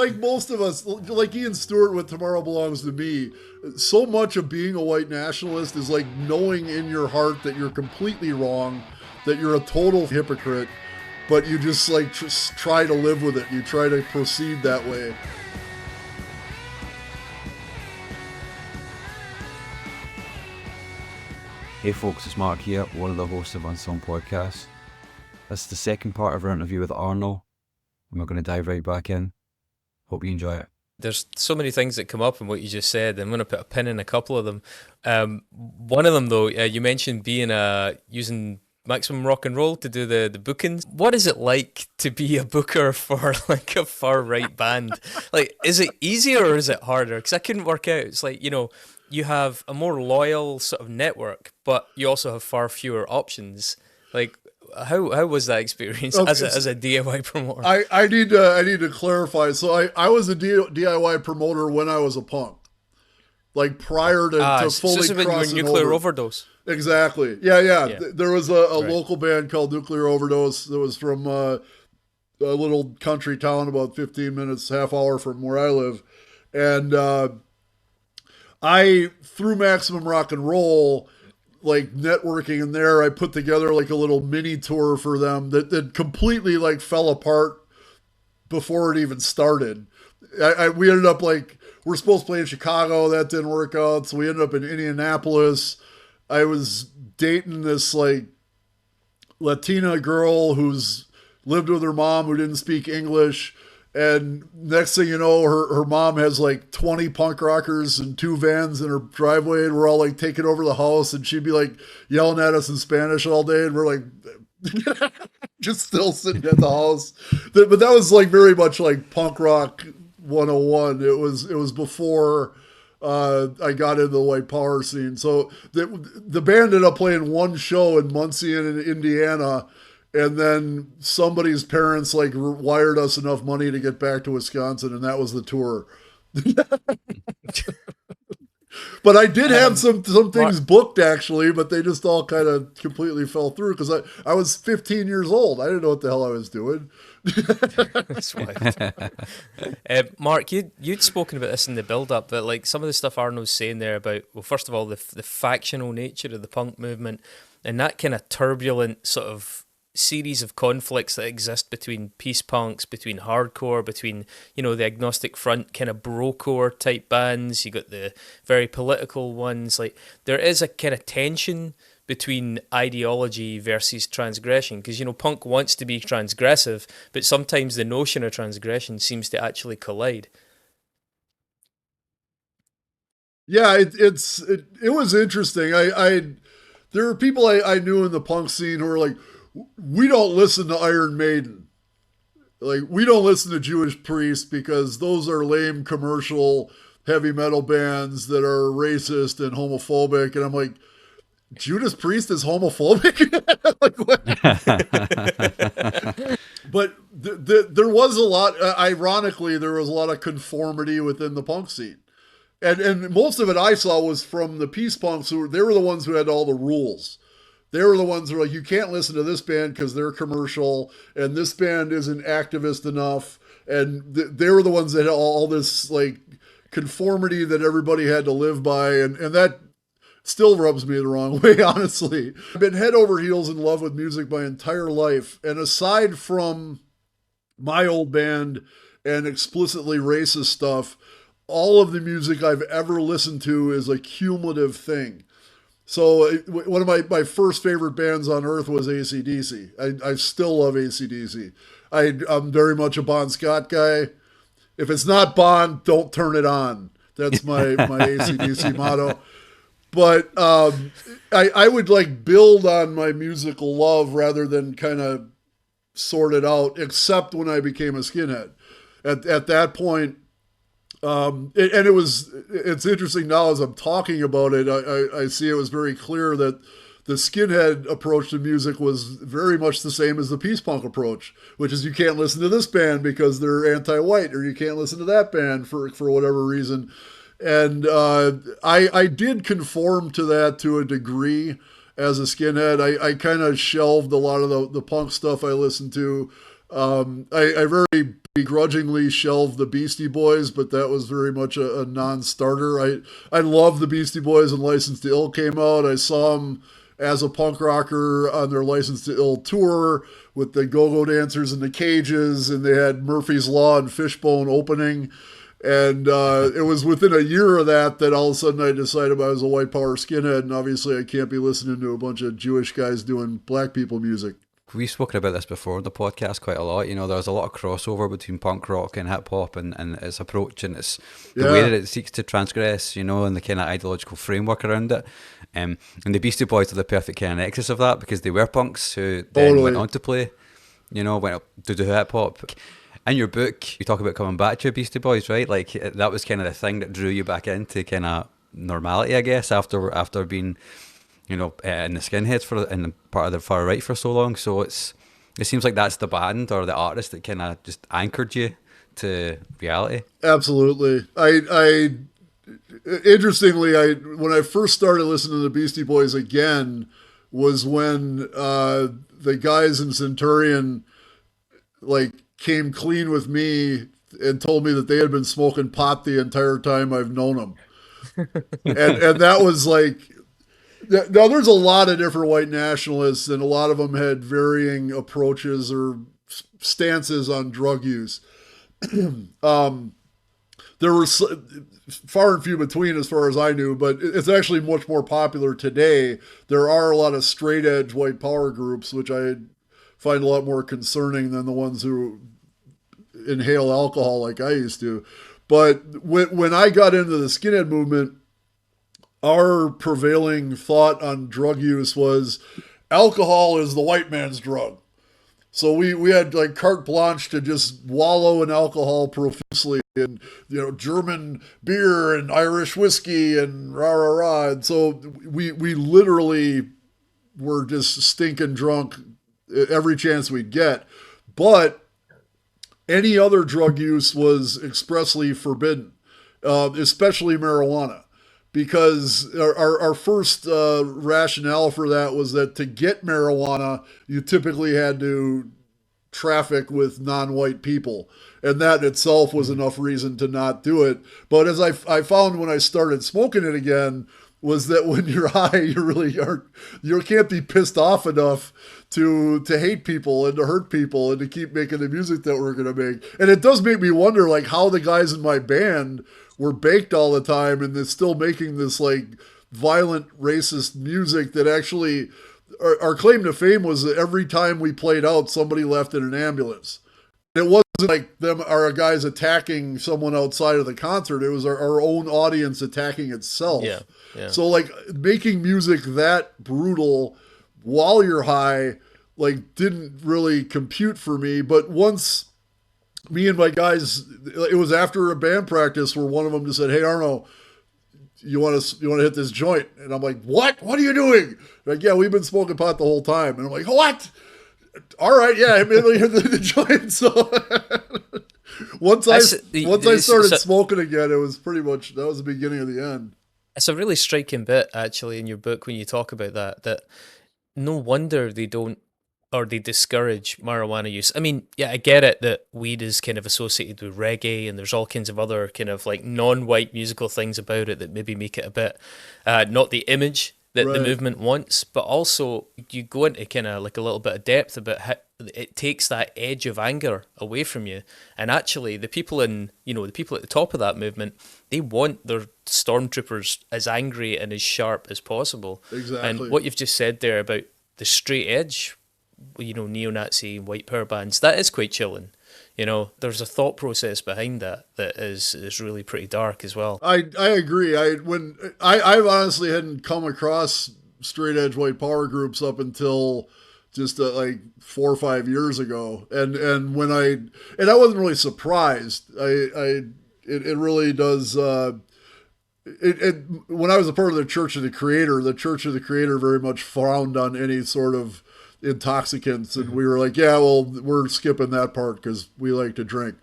Like most of us, like Ian Stewart with Tomorrow Belongs to Me, so much of being a white nationalist is like knowing in your heart that you're completely wrong, that you're a total hypocrite, but you just like try to live with it. You try to proceed that way. Hey folks, it's Mark here, one of the hosts of Unsung Podcast. This is the second part of our interview with Arno, and we're going to dive right back in. Hope you enjoy it. There's so many things that come up in what you just said. I'm going to put a pin in a couple of them. One of them, though, you mentioned being using Maximum Rock and Roll to do the bookings. What is it like to be a booker for like a far right band? Like, is it easier or is it harder? Because I couldn't work out. It's like, you have a more loyal sort of network, but you also have far fewer options. Like, how was that experience as a DIY promoter? I need to clarify. So I was a DIY promoter when I was a punk, like prior to fully crossing over. Nuclear over. Overdose. Exactly. Yeah. There was a local band called Nuclear Overdose that was from a little country town about 15 minutes, half hour from where I live, and I, through Maximum Rock and Roll, like networking in there, I put together like a little mini tour for them that completely like fell apart before it even started. We ended up like, we're supposed to play in Chicago. That didn't work out. So we ended up in Indianapolis. I was dating this like Latina girl who's lived with her mom who didn't speak English. And next thing you know, her mom has like 20 punk rockers and 2 vans in her driveway, and we're all like taking over the house, and she'd be like yelling at us in Spanish all day, and we're like just still sitting at the house. But that was like very much like punk rock 101. It was before I got into the white power scene. So the band ended up playing one show in Muncie in Indiana. And then somebody's parents like wired us enough money to get back to Wisconsin, and that was the tour. But I did have some things booked actually, but they just all kind of completely fell through because I was 15 years old. I didn't know what the hell I was doing. That's Mark, you'd spoken about this in the build-up, but like some of the stuff Arno's saying there about, well, first of all, the factional nature of the punk movement and that kind of turbulent sort of series of conflicts that exist between peace punks, between hardcore, between the agnostic front kind of brocore type bands. You got the very political ones. Like there is a kind of tension between ideology versus transgression, because punk wants to be transgressive, but sometimes the notion of transgression seems to actually collide. Yeah, it was interesting. There were people I knew in the punk scene who were like, we don't listen to Iron Maiden. Like, we don't listen to Judas Priest because those are lame commercial heavy metal bands that are racist and homophobic. And I'm like, Judas Priest is homophobic? Like, what? But there was a lot, ironically, there was a lot of conformity within the punk scene. And most of it I saw was from the peace punks they were the ones who had all the rules. They were the ones who were like, you can't listen to this band because they're commercial, and this band isn't activist enough. And they were the ones that had all this like conformity that everybody had to live by. And that still rubs me the wrong way, honestly. I've been head over heels in love with music my entire life. And aside from my old band and explicitly racist stuff, all of the music I've ever listened to is a cumulative thing. So one of my first favorite bands on earth was AC/DC. I still love AC/DC. I'm very much a Bon Scott guy. If it's not Bon, don't turn it on. That's my AC/DC motto. But I would like build on my musical love rather than kind of sort it out, except when I became a skinhead. At that point, it's interesting now as I'm talking about it, I see it was very clear that the skinhead approach to music was very much the same as the peace punk approach, which is you can't listen to this band because they're anti-white, or you can't listen to that band for whatever reason. And I did conform to that to a degree as a skinhead. I kind of shelved a lot of the punk stuff I listened to. I very begrudgingly shelved the Beastie Boys, but that was very much a non-starter. I love the Beastie Boys when License to Ill came out. I saw them as a punk rocker on their License to Ill tour with the go-go dancers in the cages, and they had Murphy's Law and Fishbone opening. And it was within a year of that all of a sudden I decided I was a white power skinhead, and obviously I can't be listening to a bunch of Jewish guys doing black people music. We've spoken about this before on the podcast quite a lot. You know, there's a lot of crossover between punk rock and hip hop and its approach and its the way that it seeks to transgress, you know, and the kind of ideological framework around it. And the Beastie Boys are the perfect kind of nexus of that, because they were punks who then went on to play, you know, went up to do hip hop. In your book, you talk about coming back to Beastie Boys, right? Like, that was kind of the thing that drew you back into kind of normality, I guess, after being, you know, in the skinheads in part of the far right for so long. So it seems like that's the band or the artist that kind of just anchored you to reality. Absolutely. Interestingly, when I first started listening to the Beastie Boys again was when the guys in Centurion like came clean with me and told me that they had been smoking pot the entire time I've known them. and that was like, now there's a lot of different white nationalists, and a lot of them had varying approaches or stances on drug use. There were far and few between as far as I knew, but it's actually much more popular today. There are a lot of straight edge white power groups, which I find a lot more concerning than the ones who inhale alcohol like I used to. But when I got into the skinhead movement, our prevailing thought on drug use was alcohol is the white man's drug. So we had like carte blanche to just wallow in alcohol profusely, and, you know, German beer and Irish whiskey and rah, rah, rah. And so we literally were just stinking drunk every chance we'd get. But any other drug use was expressly forbidden, especially marijuana. Because our first rationale for that was that to get marijuana, you typically had to traffic with non-white people. And that itself was enough reason to not do it. But as I found when I started smoking it again, was that when you're high, you can't be pissed off enough to hate people and to hurt people and to keep making the music that we're going to make. And it does make me wonder, like, how the guys in my band were baked all the time and they're still making this like violent racist music that actually our claim to fame was that every time we played out, somebody left in an ambulance. It wasn't like our guys attacking someone outside of the concert. It was our own audience attacking itself. Yeah. So like making music that brutal while you're high, like, didn't really compute for me. But once me and my guys, it was after a band practice where one of them just said, "Hey, Arno, you want to hit this joint?" And I'm like, "What? What are you doing?" Like, "Yeah, we've been smoking pot the whole time." And I'm like, "What? All right, yeah, I mean, hit the joint." So once I started smoking again, it was pretty much, that was the beginning of the end. It's a really striking bit, actually, in your book when you talk about that no wonder they discourage marijuana use. I mean, yeah, I get it that weed is kind of associated with reggae, and there's all kinds of other kind of like non-white musical things about it that maybe make it a bit not the image that the movement wants, but also you go into kind of like a little bit of depth about how it takes that edge of anger away from you. And actually the people at the top of that movement, they want their stormtroopers as angry and as sharp as possible. Exactly. And what you've just said there about the straight edge, you know, neo-Nazi white power bands, that is quite chilling. You know, there's a thought process behind that is really pretty dark as well. I agree. I honestly hadn't come across straight edge white power groups up until just like 4 or 5 years ago, and when I wasn't really surprised. It really does. When I was a part of the Church of the Creator very much frowned on any sort of intoxicants, and we were like, yeah, well, we're skipping that part because we like to drink.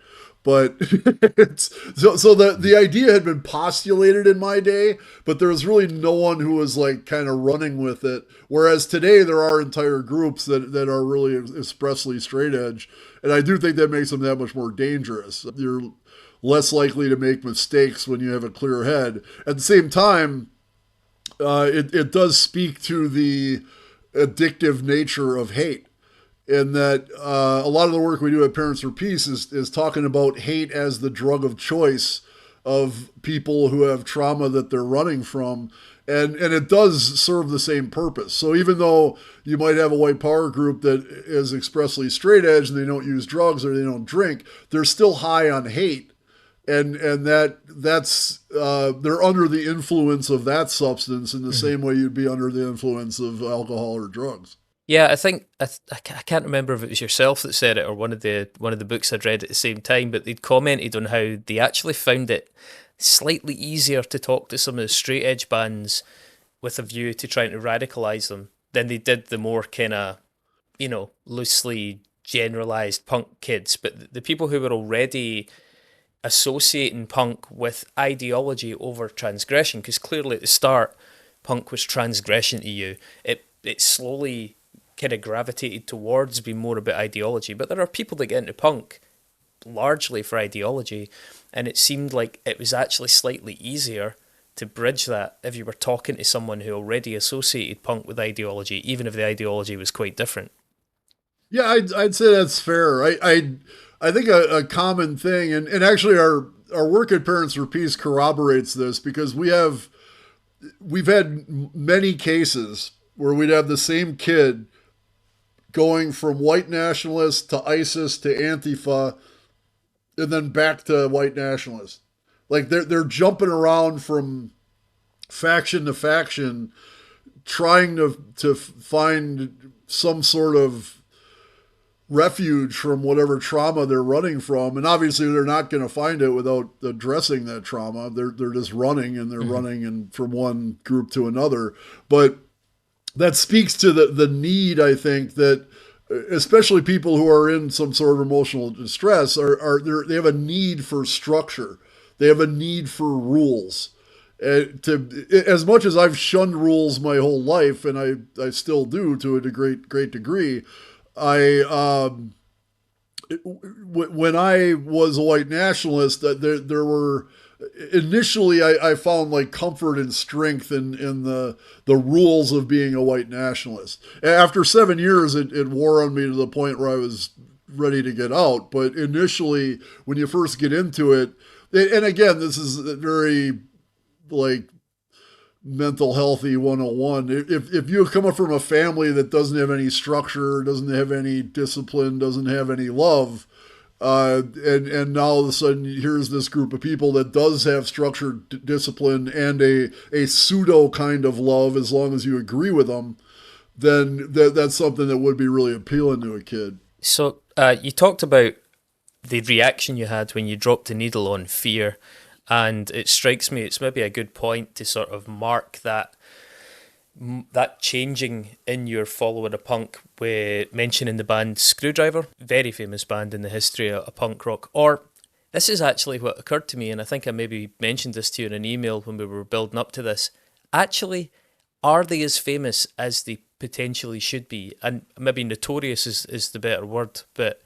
But it's so the idea had been postulated in my day, but there was really no one who was like kind of running with it. Whereas today there are entire groups that are really expressly straight edge, and I do think that makes them that much more dangerous. You're less likely to make mistakes when you have a clear head. At the same time, it does speak to the addictive nature of hate. In that a lot of the work we do at Parents for Peace is talking about hate as the drug of choice of people who have trauma that they're running from. And it does serve the same purpose. So even though you might have a white power group that is expressly straight edge and they don't use drugs or they don't drink, they're still high on hate. And that's they're under the influence of that substance in the same way you'd be under the influence of alcohol or drugs. Yeah, I think I can't remember if it was yourself that said it or one of the books I'd read at the same time, but they'd commented on how they actually found it slightly easier to talk to some of the straight edge bands with a view to trying to radicalize them than they did the more kind of, loosely generalized punk kids. But the people who were already associating punk with ideology over transgression, because clearly at the start punk was transgression to you, it slowly kind of gravitated towards being more about ideology. But there are people that get into punk largely for ideology, and it seemed like it was actually slightly easier to bridge that if you were talking to someone who already associated punk with ideology, even if the ideology was quite different. Yeah, I'd say that's fair. I think a common thing, and actually our work at Parents for Peace corroborates this, because we've had many cases where we'd have the same kid going from white nationalist to ISIS to Antifa and then back to white nationalist. Like they're jumping around from faction to faction, trying to find some sort of refuge from whatever trauma they're running from. And obviously they're not going to find it without addressing that trauma. They're just running, and they're running and from one group to another. But that speaks to the need, I think, that especially people who are in some sort of emotional distress they have a need for structure. They have a need for rules. As much as I've shunned rules my whole life, and I still do to a great degree, when I was a white nationalist, there were initially I found like comfort and strength in the rules of being a white nationalist. After 7 years, it wore on me to the point where I was ready to get out. But initially, when you first get into it, and again, this is very like mental healthy 101. If you come up from a family that doesn't have any structure, doesn't have any discipline, doesn't have any love, and now all of a sudden here's this group of people that does have structured discipline and a pseudo kind of love, as long as you agree with them, then that's something that would be really appealing to a kid. So you talked about the reaction you had when you dropped the needle on fear, and it strikes me it's maybe a good point to sort of mark that changing in your following a punk, with mentioning the band Skrewdriver, very famous band in the history of punk rock. Or this is actually what occurred to me, and I think I maybe mentioned this to you in an email when we were building up to this. Actually, are they as famous as they potentially should be? And maybe notorious is the better word, but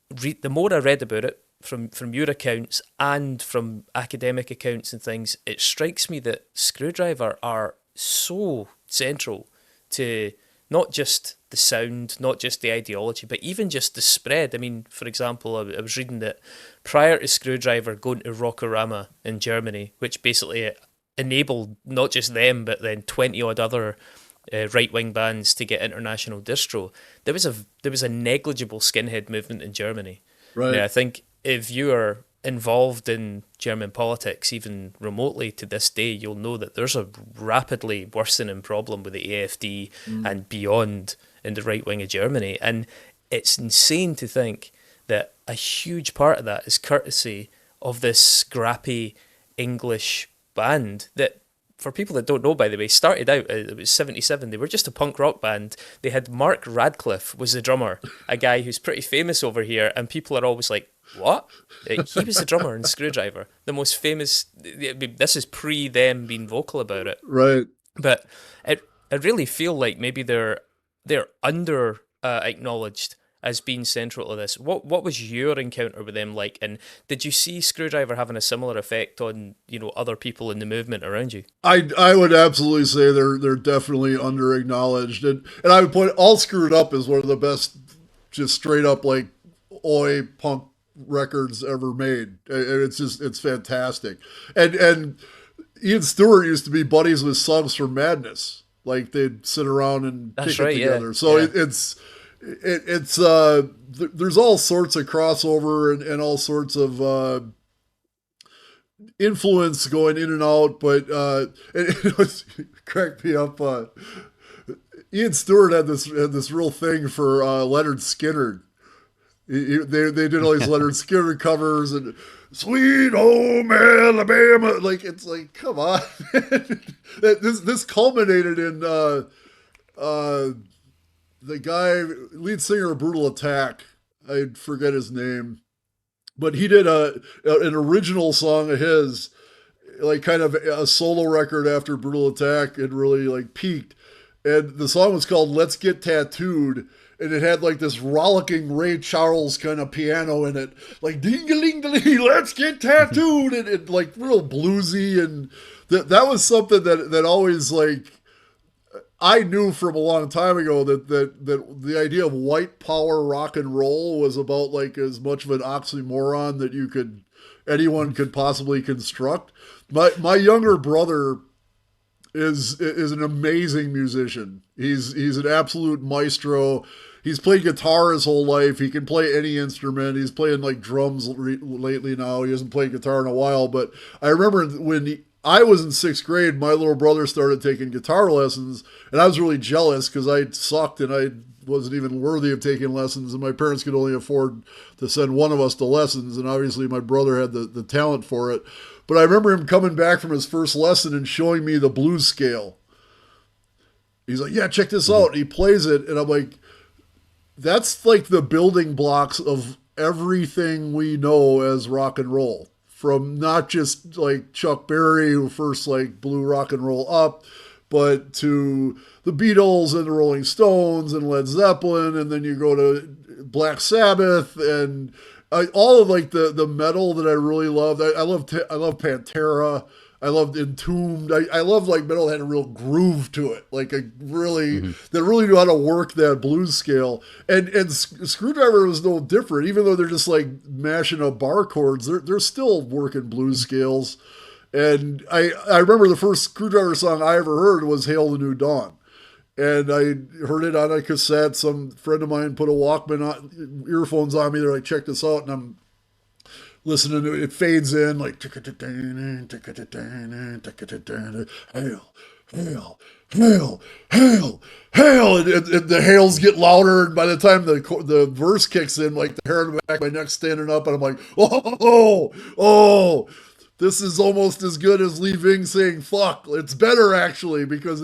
the more I read about it, from your accounts and from academic accounts and things, it strikes me that Skrewdriver are so central to not just the sound, not just the ideology, but even just the spread. I mean, for example, I was reading that prior to Skrewdriver going to Rockorama in Germany, which basically enabled not just them, but then 20 odd other right-wing bands to get international distro, there was a negligible skinhead movement in Germany. Right. Now, I think if you are involved in German politics, even remotely to this day, you'll know that there's a rapidly worsening problem with the AfD and beyond in the right wing of Germany. And it's insane to think that a huge part of that is courtesy of this scrappy English band that, for people that don't know, by the way, started out, it was 77, they were just a punk rock band. They had Mark Radcliffe was the drummer, a guy who's pretty famous over here, and people are always like, what? He was the drummer in Skrewdriver, the most famous. This is pre them being vocal about it, Right. but I really feel like maybe they're under acknowledged as being central to this. What was your encounter with them like, and did you see Skrewdriver having a similar effect on other people in the movement around you? I would absolutely say they're definitely under acknowledged, and I would put All Screwed Up as one of the best, just straight up like oi punk records ever made. It's fantastic, and Ian Stewart used to be buddies with Songs for Madness. Like they'd sit around and kick it together. Yeah. So Yeah. there's all sorts of crossover and all sorts of influence going in and out, but it was cracked me up. Ian Stewart had this real thing for Leonard Skinner. They did all these Leonard Skinner covers and Sweet Home Alabama. Like it's like, come on. This culminated in the guy, lead singer of Brutal Attack. I forget his name, but he did an original song of his, like kind of a solo record after Brutal Attack had really like peaked, and the song was called "Let's Get Tattooed." And it had like this rollicking Ray Charles kind of piano in it, like ding-a-ling-a-ling, let's get tattooed, and it like real bluesy, and that was something that always like I knew from a long time ago that the idea of white power rock and roll was about like as much of an oxymoron that anyone could possibly construct. My younger brother is an amazing musician. He's an absolute maestro. He's played guitar his whole life. He can play any instrument. He's playing like drums lately now. He hasn't played guitar in a while, but I remember when I was in 6th grade, my little brother started taking guitar lessons, and I was really jealous because I sucked and I wasn't even worthy of taking lessons, and my parents could only afford to send one of us to lessons, and obviously my brother had the talent for it. But I remember him coming back from his first lesson and showing me the blues scale. He's like, yeah, check this out. And he plays it, and I'm like, that's like the building blocks of everything we know as rock and roll. From not just like Chuck Berry, who first like blew rock and roll up, but to the Beatles and the Rolling Stones and Led Zeppelin, and then you go to Black Sabbath and all of like the metal that I really loved. I love Pantera. I loved Entombed. I love like metal that had a real groove to it, like a really that really knew how to work that blues scale. And Skrewdriver was no different, even though they're just like mashing up bar chords. They're still working blues scales. And I remember the first Skrewdriver song I ever heard was "Hail the New Dawn." And I heard it on a cassette. Some friend of mine put a Walkman on, earphones on me. They're like, check this out. And I'm listening to it. It fades in like, hail, hail, hail, hail, hail. And the hails get louder. And by the time the verse kicks in, like the hair on the back of my neck standing up. And I'm like, oh. This is almost as good as Lee Ving saying fuck. It's better actually because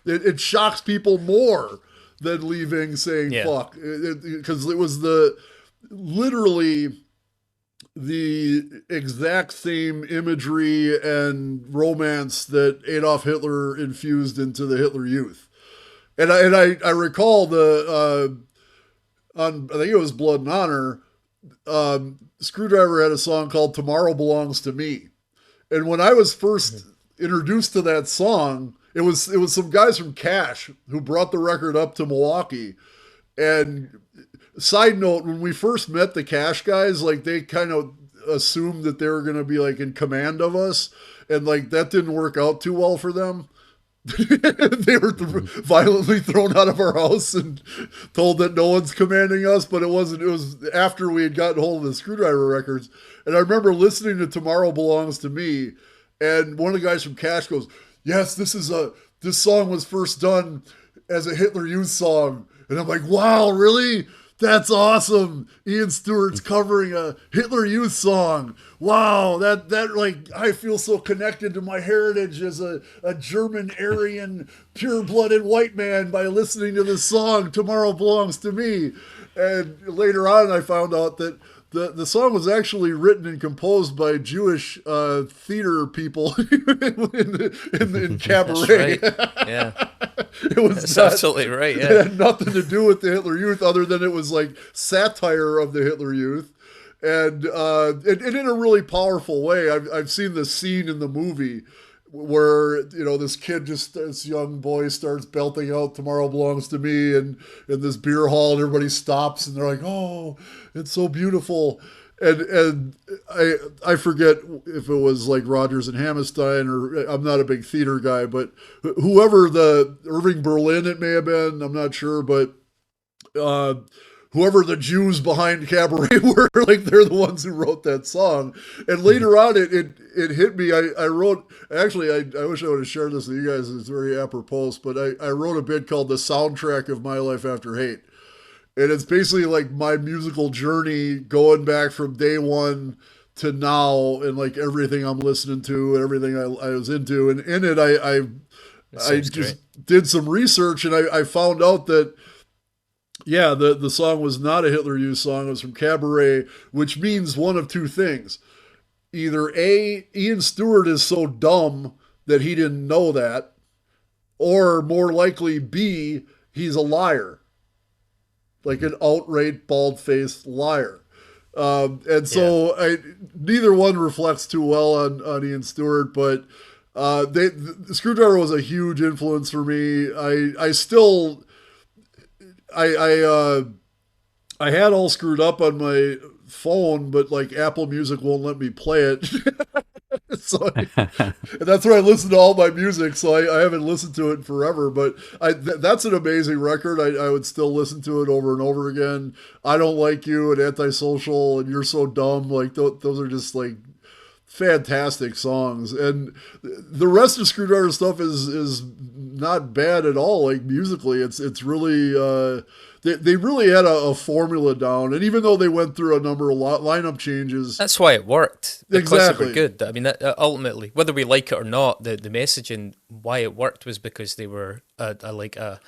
it shocks people more than Lee Ving saying fuck. Because it was literally the exact same imagery and romance that Adolf Hitler infused into the Hitler Youth. And I recall I think it was Blood and Honor, Skrewdriver had a song called "Tomorrow Belongs to Me," and when I was first introduced to that song, it was some guys from Cash who brought the record up to Milwaukee. And side note, when we first met the Cash guys, like they kind of assumed that they were going to be like in command of us, and like that didn't work out too well for them. They were violently thrown out of our house and told that no one's commanding us, but it was after we had gotten hold of the Skrewdriver records. And I remember listening to "Tomorrow Belongs to Me," and one of the guys from Cash goes, yes, this song was first done as a Hitler Youth song. And I'm like, wow, really? That's awesome. Ian Stewart's covering a Hitler Youth song. Wow, that like, I feel so connected to my heritage as a German Aryan pure-blooded white man by listening to this song, "Tomorrow Belongs to Me." And later on, I found out that the song was actually written and composed by Jewish theater people in cabaret. That's right. Yeah, It was that's not, absolutely right. it Yeah, had nothing to do with the Hitler Youth, other than it was like satire of the Hitler Youth, and in a really powerful way. I've seen this scene in the movie where this young boy starts belting out "Tomorrow Belongs to Me" and in this beer hall, and everybody stops and they're like, "Oh, it's so beautiful." And I forget if it was like Rodgers and Hammerstein, or I'm not a big theater guy, but whoever, the Irving Berlin it may have been, I'm not sure, but whoever the Jews behind Cabaret were, like they're the ones who wrote that song. And later on, it hit me. I wrote, actually, I wish I would have shared this with you guys. It's very apropos, but I wrote a bit called "The Soundtrack of My Life After Hate." And it's basically like my musical journey going back from day one to now, and like everything I'm listening to and everything I was into. And in it, I just did some research, and I found out that, yeah, the song was not a Hitler Youth song. It was from Cabaret, which means one of two things. Either A, Ian Stewart is so dumb that he didn't know that, or more likely B, he's a liar. Like an outright bald-faced liar. And so neither one reflects too well on Ian Stewart, but the Skrewdriver was a huge influence for me. I had All Screwed Up on my phone, but like Apple Music won't let me play it. So and that's where I listen to all my music, so I haven't listened to it in forever, but that's an amazing record. I would still listen to it over and over again. I Don't Like You and Antisocial and You're So Dumb, like those are just like fantastic songs. And the rest of Skrewdriver stuff is not bad at all, like musically. It's really they really had a formula down, and even though they went through a number of lineup changes, that's why it worked. Because exactly. they were good. I mean, ultimately, whether we like it or not, the messaging why it worked was because they were a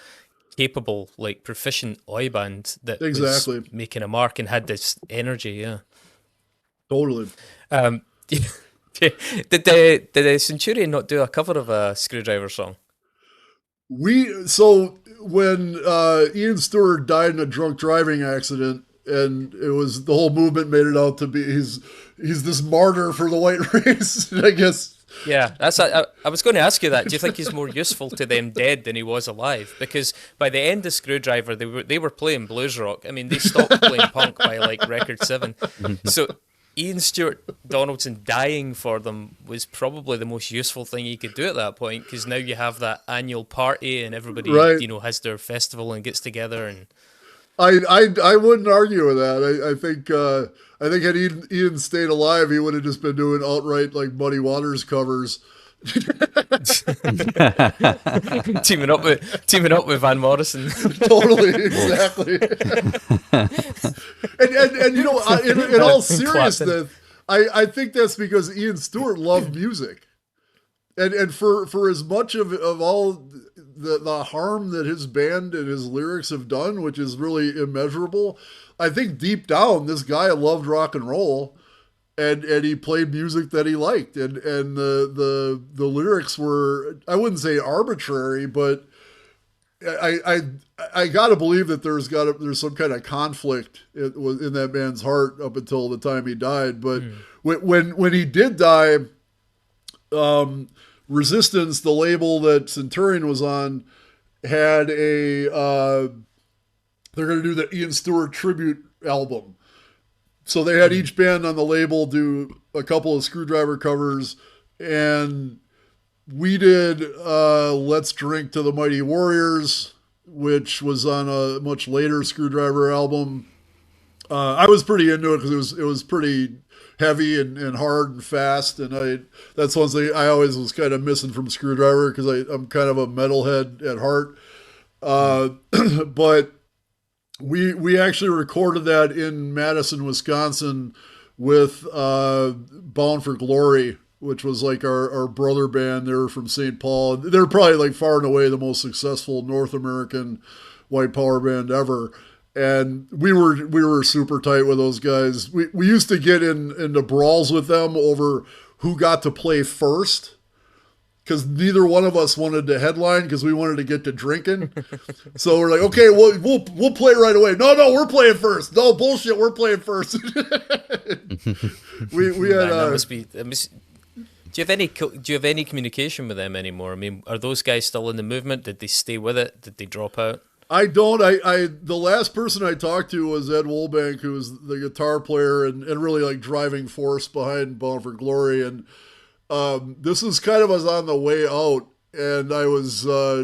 capable, like proficient oi band that exactly was making a mark and had this energy. Yeah, totally. Did the Centurion not do a cover of a Skrewdriver song? So when Ian Stewart died in a drunk driving accident, and it was the whole movement made it out to be he's this martyr for the white race, I guess. Yeah, I was going to ask you that. Do you think he's more useful to them dead than he was alive? Because by the end of Skrewdriver, they were playing blues rock. I mean, they stopped playing punk by like record 7. So Ian Stewart Donaldson dying for them was probably the most useful thing he could do at that point, because now you have that annual party and everybody has their festival and gets together. And I wouldn't argue with that. I think had Ian stayed alive, he would have just been doing outright like Muddy Waters covers. teaming up with Van Morrison. Totally, exactly. and in all seriousness, I think that's because Ian Stewart loved music, and for as much of all the harm that his band and his lyrics have done, which is really immeasurable, I think deep down this guy loved rock and roll. And he played music that he liked, and the lyrics were, I wouldn't say arbitrary, but I gotta believe that there's some kind of conflict in that man's heart up until the time he died. But when he did die, Resistance, the label that Centurion was on, had they're going to do the Ian Stewart tribute album. So they had each band on the label do a couple of Skrewdriver covers, and we did Let's Drink to the Mighty Warriors, which was on a much later Skrewdriver album. I was pretty into it because it was pretty heavy and hard and fast, and that's one thing I always was kind of missing from Skrewdriver, because I'm kind of a metalhead at heart. But we actually recorded that in Madison, Wisconsin with Bound for Glory, which was like our brother band. They were from St. Paul. They're probably like far and away the most successful North American white power band ever. and we were super tight with those guys. We used to get into brawls with them over who got to play first, because neither one of us wanted to headline because we wanted to get to drinking. So we're like, okay, we'll play right away. No, we're playing first. No bullshit, we're playing first. we had. Do you have any communication with them anymore? I mean, are those guys still in the movement? Did they stay with it? Did they drop out? I don't. The last person I talked to was Ed Wolbank, who was the guitar player and really like driving force behind Bound for Glory. And this was kind of, I was on the way out, and I was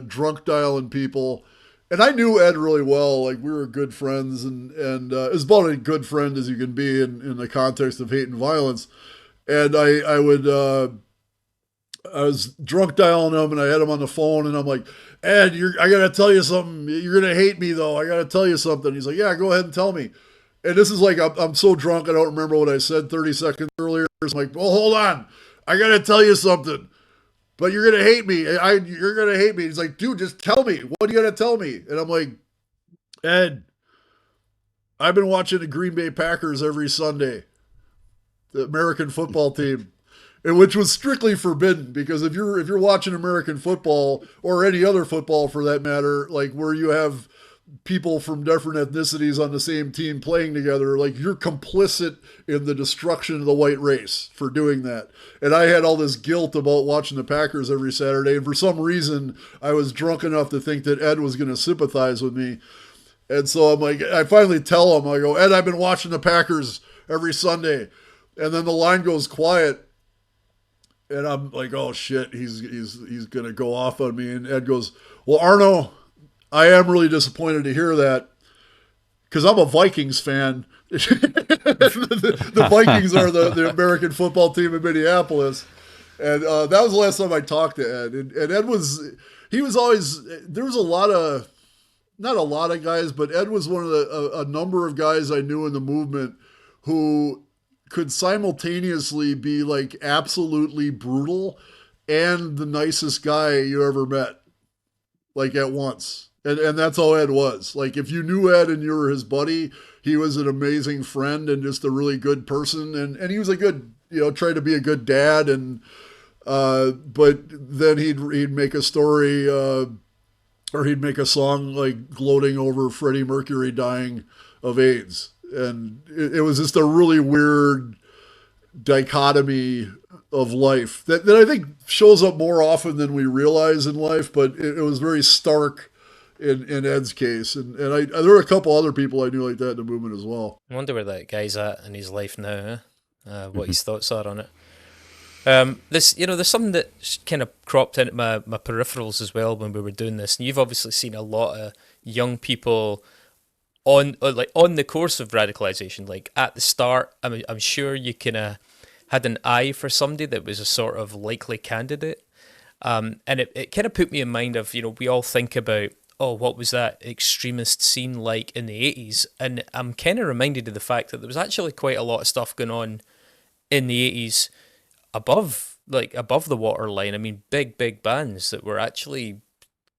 drunk dialing people, and I knew Ed really well. Like, we were good friends, and it was about a good friend as you can be in the context of hate and violence. And I was drunk dialing him, and I had him on the phone, and I'm like, Ed, I gotta tell you something. You're gonna hate me though. I gotta tell you something. He's like, yeah, go ahead and tell me. And this is like, I'm so drunk I don't remember what I said 30 seconds earlier. I'm like, well, hold on. I gotta tell you something, but you're gonna hate me. You're gonna hate me. He's like, dude, just tell me. What do you gotta tell me? And I'm like, Ed, I've been watching the Green Bay Packers every Sunday, the American football team, and which was strictly forbidden, because if you're watching American football, or any other football for that matter, like where you have people from different ethnicities on the same team playing together, like, you're complicit in the destruction of the white race for doing that. And I had all this guilt about watching the Packers every Saturday, and for some reason I was drunk enough to think that Ed was going to sympathize with me. And so I'm like, I finally tell him, I go, Ed, I've been watching the Packers every Sunday. And then the line goes quiet, and I'm like, oh shit, he's going to go off on me. And Ed goes, well, Arno, I am really disappointed to hear that, because I'm a Vikings fan. the Vikings are the American football team in Minneapolis. And that was the last time I talked to Ed. And Ed he was always, there was not a lot of guys, but Ed was one of a number of guys I knew in the movement who could simultaneously be like absolutely brutal and the nicest guy you ever met, like, at once. And that's how Ed was. Like, if you knew Ed and you were his buddy, he was an amazing friend and just a really good person. And he was a good, tried to be a good dad. And, but then he'd make a story, or he'd make a song like gloating over Freddie Mercury dying of AIDS. And it was just a really weird dichotomy of life that I think shows up more often than we realize in life, but it was very stark in Ed's case. And there were a couple other people I knew like that in the movement as well. I wonder where that guy's at in his life now, what his thoughts are on it. There's something that kind of cropped into my peripherals as well when we were doing this, and you've obviously seen a lot of young people on the course of radicalization. Like, at the start, I'm sure you kind of had an eye for somebody that was a sort of likely candidate, and it kind of put me in mind of, we all think about, oh, what was that extremist scene like in the 80s? And I'm kind of reminded of the fact that there was actually quite a lot of stuff going on in the 80s above the waterline. I mean, big bands that were actually,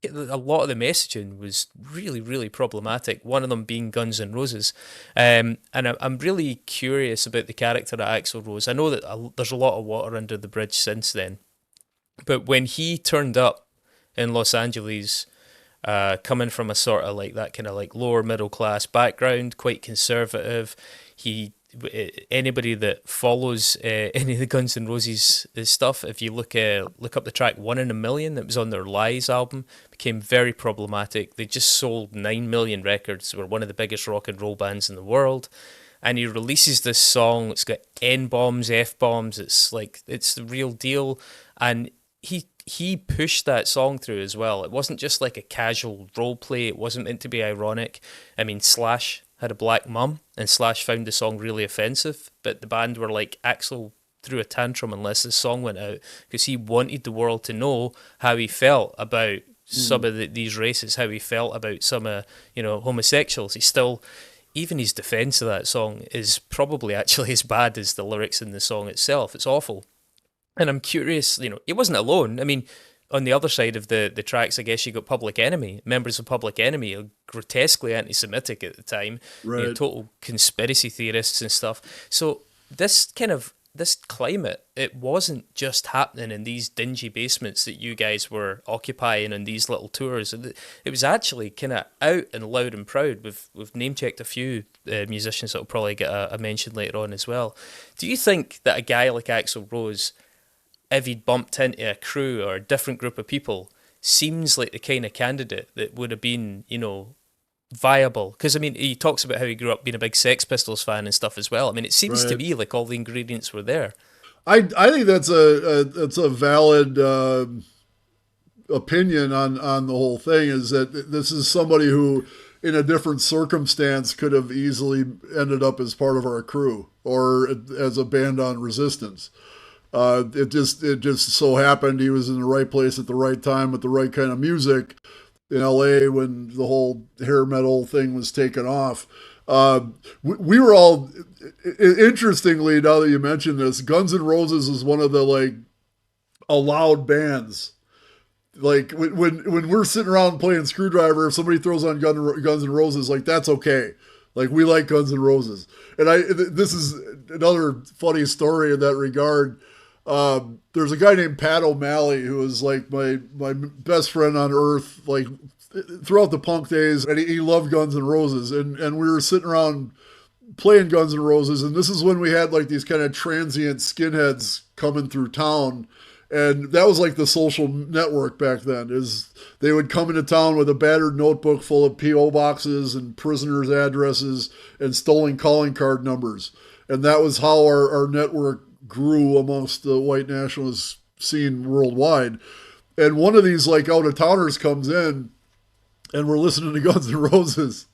a lot of the messaging was really, really problematic. One of them being Guns N' Roses. And I'm really curious about the character of Axl Rose. I know that there's a lot of water under the bridge since then. But when he turned up in Los Angeles, coming from a sort of like that kind of like lower middle class background, quite conservative, anybody that follows any of the Guns N' Roses stuff, if you look up the track 1 in a Million that was on their Lies album, became very problematic. They just sold 9 million records. They were one of the biggest rock and roll bands in the world. And he releases this song. It's got N-bombs, F-bombs. It's like, it's the real deal. And he pushed that song through as well. It wasn't just like a casual role play. It wasn't meant to be ironic. I mean, Slash had a black mum, and Slash found the song really offensive, but the band were like, Axl threw a tantrum unless this song went out, because he wanted the world to know how he felt about some of these races, how he felt about some homosexuals. He still, even his defense of that song is probably actually as bad as the lyrics in the song itself. It's awful. And I'm curious, he wasn't alone. I mean, on the other side of the tracks, I guess you got Public Enemy, members of Public Enemy, grotesquely anti-Semitic at the time, Right. total conspiracy theorists and stuff. So this climate, it wasn't just happening in these dingy basements that you guys were occupying on these little tours. It was actually kind of out and loud and proud. We've name-checked a few musicians that will probably get a mention later on as well. Do you think that a guy like Axl Rose, if he'd bumped into a crew or a different group of people, seems like the kind of candidate that would have been, viable? Because, I mean, he talks about how he grew up being a big Sex Pistols fan and stuff as well. I mean, it seems to me like all the ingredients were there. I think that's a valid opinion on the whole thing, is that this is somebody who, in a different circumstance, could have easily ended up as part of our crew or as a band on Resistance. It just so happened he was in the right place at the right time with the right kind of music in LA when the whole hair metal thing was taken off. We were all, interestingly, now that you mention this, Guns N' Roses is one of the allowed bands. Like when we're sitting around playing Skrewdriver, if somebody throws on Guns N' Roses, that's okay. Like, we like Guns N' Roses. And this is another funny story in that regard. There's a guy named Pat O'Malley who was like my best friend on earth, like throughout the punk days, and he loved Guns N' Roses, and we were sitting around playing Guns N' Roses, and this is when we had these kind of transient skinheads coming through town, and that was like the social network back then. Is they would come into town with a battered notebook full of PO boxes and prisoners' addresses and stolen calling card numbers, and that was how our network grew amongst the white nationalist scene worldwide. And one of these out-of-towners comes in, and we're listening to Guns N' Roses,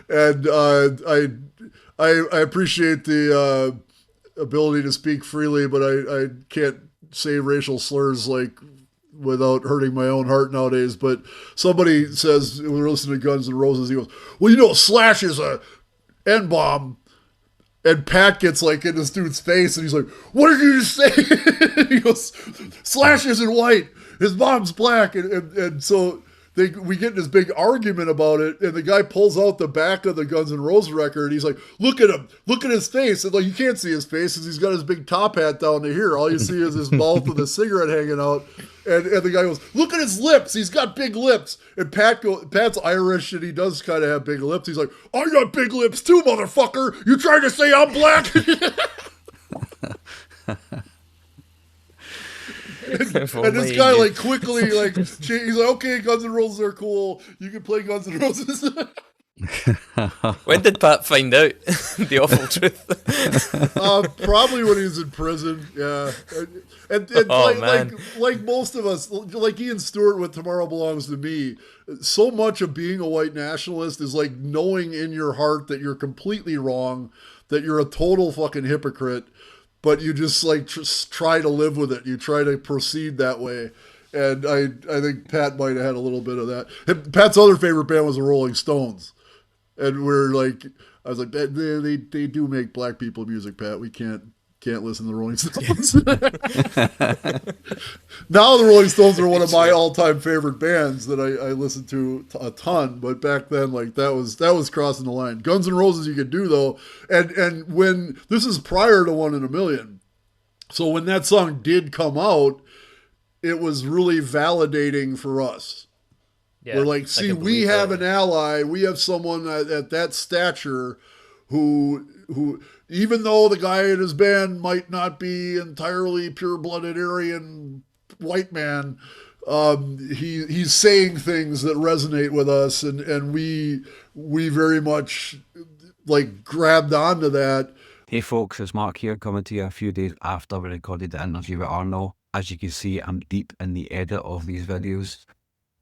and I appreciate the ability to speak freely, but I can't say racial slurs without hurting my own heart nowadays. But somebody says, we're listening to Guns N' Roses, he goes, well, Slash is a N-bomb. And Pat gets in this dude's face, and he's like, what did you just say? He goes, Slash isn't white, his mom's black. And so we get in this big argument about it, and the guy pulls out the back of the Guns N' Roses record, and he's like, look at him, look at his face. And you can't see his face because he's got his big top hat down to here. All you see is his mouth with a cigarette hanging out. And the guy goes, look at his lips. He's got big lips. And Pat's Irish, and he does kind of have big lips. He's like, I got big lips too, motherfucker. You trying to say I'm black? and this guy quickly he's like, okay, Guns N' Roses are cool. You can play Guns N' Roses. When did Pat find out the awful truth? Probably when he was in prison. Yeah, and like most of us, like Ian Stewart with "Tomorrow Belongs to Me." So much of being a white nationalist is knowing in your heart that you're completely wrong, that you're a total fucking hypocrite, but you just try to live with it. You try to proceed that way. And I think Pat might have had a little bit of that. Pat's other favorite band was the Rolling Stones. And I was like, they do make black people music, Pat. We can't listen to the Rolling Stones. Now the Rolling Stones are one of my all-time favorite bands that I listen to a ton. But back then, that was crossing the line. Guns N' Roses you could do though, and when this is prior to One in a Million, so when that song did come out, it was really validating for us. Yeah, we're see, we have an ally. We have someone at that stature who, even though the guy in his band might not be entirely pure-blooded Aryan white man, he's saying things that resonate with us, and we very much grabbed onto that. Hey folks, it's Mark here, coming to you a few days after we recorded the interview with Arno. As you can see, I'm deep in the edit of these videos,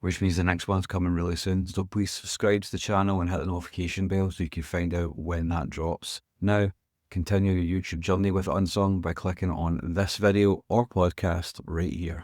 which means the next one's coming really soon. So please subscribe to the channel and hit the notification bell so you can find out when that drops. Now, continue your YouTube journey with Unsung by clicking on this video or podcast right here.